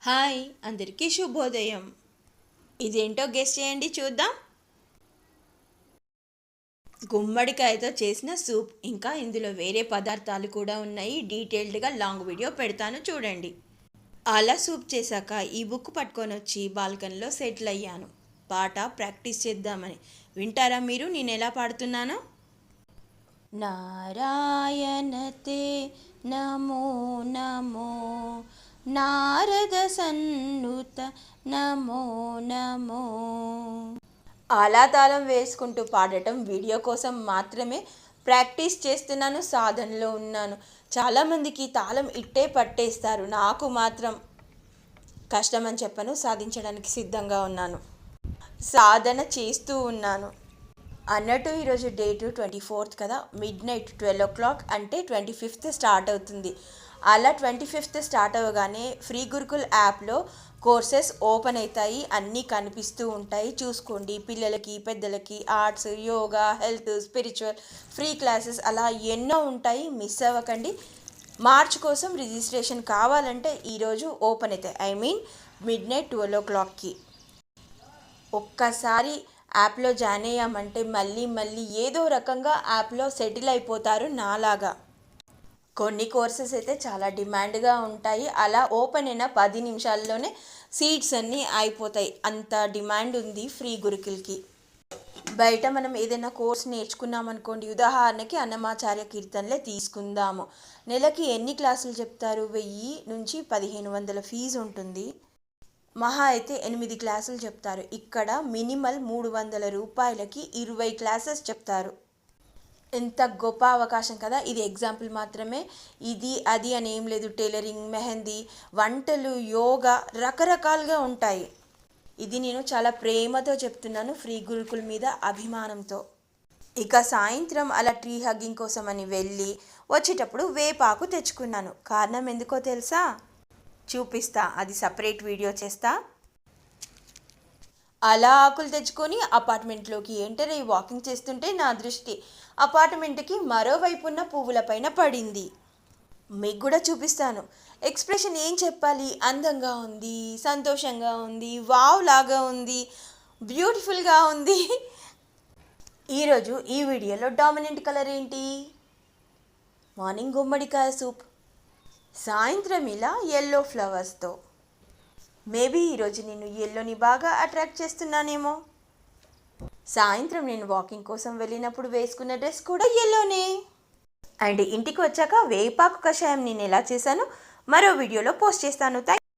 Hi అందరికీ శుభోదయం. ఇదేంటో గెస్ చేయండి చూద్దాం. గుమ్మడికాయతో చేసిన సూప్. ఇంకా ఇందులో వేరే పదార్థాలు కూడా ఉన్నాయి. డీటెయిల్డ్గా లాంగ్ వీడియో పెడతాను చూడండి. అలా సూప్ చేశాక ఈ బుక్ పట్టుకొని వచ్చి బాల్కనీలో సెటిల్ అయ్యాను. పాట ప్రాక్టీస్ చేద్దామని. వింటారా మీరు నేను ఎలా పాడుతున్నానో? నారాయణతే నమో నమో నారద సన్నుత నమో నమో. ఆలాతాళం వేసుకుంటూ పాడటం వీడియో కోసం మాత్రమే ప్రాక్టీస్ చేస్తున్నాను, సాధనలో ఉన్నాను. చాలామందికి తాళం ఇట్టే పట్టేస్తారు, నాకు మాత్రం కష్టమని చెప్పను, సాధించడానికి సిద్ధంగా ఉన్నాను, సాధన చేస్తూ ఉన్నాను. అన్నట్టు ఈరోజు డేటు 24th కదా, మిడ్నైట్ 12 o'clock అంటే 25th స్టార్ట్ అవుతుంది. అలా 25th స్టార్ట్ అవ్వగానే ఫ్రీ గురుకుల్ యాప్లో కోర్సెస్ ఓపెన్ అవుతాయి, అన్నీ కనిపిస్తూ ఉంటాయి, చూసుకోండి. పిల్లలకి పెద్దలకి arts, yoga, health, spiritual free classes అలా ఎన్నో ఉంటాయి, మిస్ అవ్వకండి. మార్చ్ కోసం రిజిస్ట్రేషన్ కావాలంటే ఈరోజు ఓపెన్ అవుతాయి, మిడ్నైట్ 12 o'clockకి. ఒక్కసారి యాప్లో జాయిన్ అయ్యామంటే మళ్ళీ మళ్ళీ ఏదో రకంగా యాప్లో సెటిల్ అయిపోతారు నాలాగా. కొన్ని కోర్సెస్ అయితే చాలా డిమాండ్గా ఉంటాయి, అలా ఓపెన్ అయిన 10 నిమిషాల్లోనే సీట్స్ అన్నీ అయిపోతాయి, అంత డిమాండ్ ఉంది ఫ్రీ గురుకుల్కి. బయట మనం ఏదైనా కోర్స్ నేర్చుకున్నాం అనుకోండి, ఉదాహరణకి అన్నమాచార్య కీర్తనలే తీసుకుందాము. నెలకి ఎన్ని క్లాసులు చెప్తారు? 1000 నుంచి 1500 ఫీజు ఉంటుంది. మహా అయితే 8 క్లాసులు చెప్తారు. ఇక్కడ మినిమల్ 300 రూపాయలకి 20 క్లాసెస్ చెప్తారు. ఎంత గొప్ప అవకాశం కదా. ఇది ఎగ్జాంపుల్ మాత్రమే, ఇది అది అని ఏం లేదు. టైలరింగ్, మెహందీ, వంటలు, యోగా రకరకాలుగా ఉంటాయి. ఇది నేను చాలా ప్రేమతో చెప్తున్నాను, ఫ్రీ గురుకుల్ మీద అభిమానంతో. ఇక సాయంత్రం అలా ట్రీ హగ్గింగ్ కోసం అని వెళ్ళి వచ్చేటప్పుడు వేపాకు తెచ్చుకున్నాను. కారణం ఎందుకో తెలుసా? చూపిస్తా, అది సపరేట్ వీడియో చేస్తా. అలా ఆకులు తెచ్చుకొని అపార్ట్మెంట్లోకి ఎంటర్ అయ్యి వాకింగ్ చేస్తుంటే నా దృష్టి అపార్ట్మెంట్కి మరోవైపు ఉన్న పువ్వులపైన పడింది. మీకు కూడా చూపిస్తాను. ఎక్స్ప్రెషన్ ఏం చెప్పాలి, అందంగా ఉంది, సంతోషంగా ఉంది, వావ్ లాగా ఉంది, బ్యూటిఫుల్గా ఉంది. ఈరోజు ఈ వీడియోలో డామినెంట్ కలర్ ఏంటి? మార్నింగ్ గుమ్మడికాయ సూప్, సాయంత్రం ఇలా ఎల్లో ఫ్లవర్స్తో. మేబీ ఈరోజు నేను ఎల్లోని బాగా అట్రాక్ట్ చేస్తున్నానేమో. సాయంత్రం నేను వాకింగ్ కోసం వెళ్ళినప్పుడు వేసుకున్న డ్రెస్ కూడా ఎల్లోనే. అండ్ ఇంటికి వచ్చాక వేపాకు కషాయం నేను ఎలా చేశానో మరో వీడియోలో పోస్ట్ చేస్తాను.